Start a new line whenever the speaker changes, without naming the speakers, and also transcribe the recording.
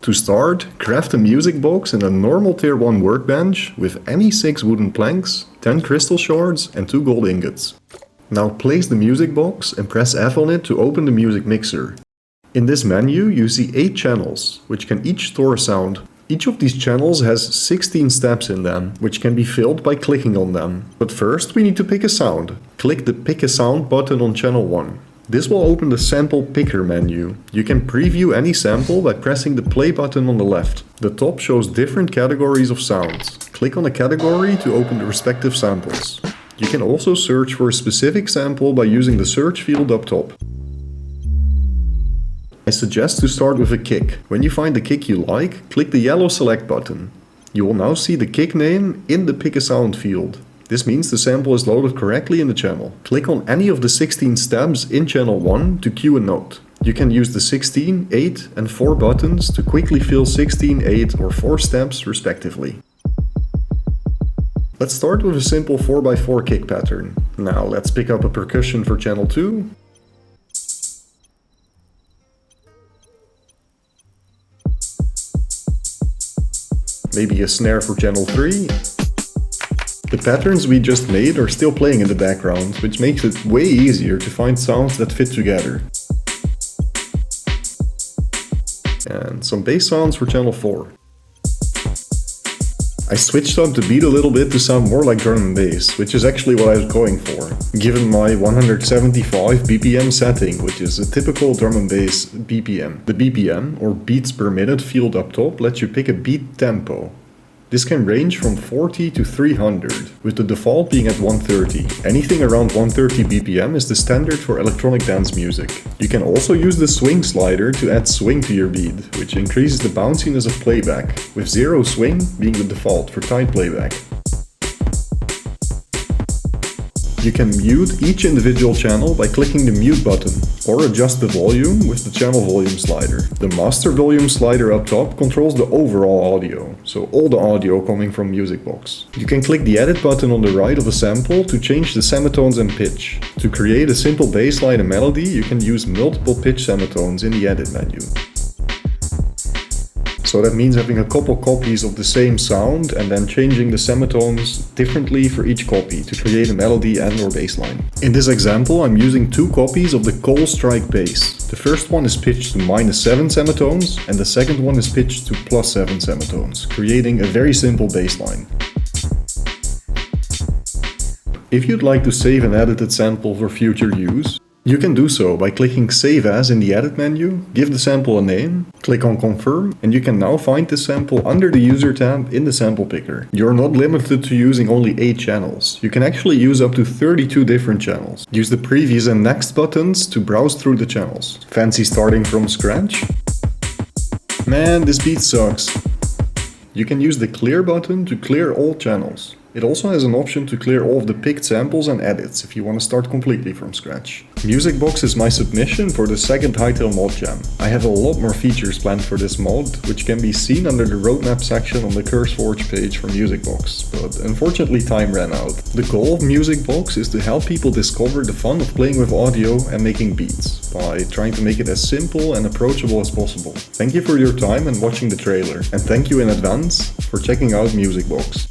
To start, craft a music box in a normal tier 1 workbench with any 6 wooden planks, 10 crystal shards and 2 gold ingots. Now place the music box and press F on it to open the music mixer. In this menu you see 8 channels, which can each store a sound. Each of these channels has 16 steps in them, which can be filled by clicking on them. But first we need to pick a sound. Click the Pick a Sound button on channel 1. This will open the Sample Picker menu. You can preview any sample by pressing the play button on the left. The top shows different categories of sounds. Click on a category to open the respective samples. You can also search for a specific sample by using the search field up top. I suggest to start with a kick. When you find the kick you like, click the yellow select button. You will now see the kick name in the Pick a Sound field. This means the sample is loaded correctly in the channel. Click on any of the 16 steps in channel 1 to cue a note. You can use the 16, 8 and 4 buttons to quickly fill 16, 8 or 4 steps respectively. Let's start with a simple 4x4 kick pattern. Now let's pick up a percussion for channel 2. Maybe a snare for channel 3. The patterns we just made are still playing in the background, which makes it way easier to find sounds that fit together. And some bass sounds for channel 4. I switched up the beat a little bit to sound more like drum and bass, which is actually what I was going for, given my 175 BPM setting, which is a typical drum and bass BPM. The BPM, or beats per minute field up top, lets you pick a beat tempo. This can range from 40 to 300, with the default being at 130. Anything around 130 BPM is the standard for electronic dance music. You can also use the swing slider to add swing to your beat, which increases the bounciness of playback, with 0 swing being the default for tight playback. You can mute each individual channel by clicking the mute button, or adjust the volume with the channel volume slider. The master volume slider up top controls the overall audio, so all the audio coming from Music Box. You can click the edit button on the right of a sample to change the semitones and pitch. To create a simple bass line and melody, you can use multiple pitch semitones in the edit menu. So that means having a couple copies of the same sound and then changing the semitones differently for each copy to create a melody and or bass line. In this example I'm using 2 copies of the Coal Strike bass. The first one is pitched to -7 semitones and the second one is pitched to +7 semitones, creating a very simple bass line. If you'd like to save an edited sample for future use, you can do so by clicking Save As in the Edit menu, give the sample a name, click on Confirm, and you can now find the sample under the User tab in the sample picker. You're not limited to using only 8 channels. You can actually use up to 32 different channels. Use the Previous and Next buttons to browse through the channels. Fancy starting from scratch? Man, this beat sucks. You can use the Clear button to clear all channels. It also has an option to clear all of the picked samples and edits if you want to start completely from scratch. Music Box is my submission for the second Hytale mod jam. I have a lot more features planned for this mod, which can be seen under the roadmap section on the CurseForge page for Music Box, but unfortunately time ran out. The goal of Music Box is to help people discover the fun of playing with audio and making beats, by trying to make it as simple and approachable as possible. Thank you for your time and watching the trailer, and thank you in advance for checking out Music Box.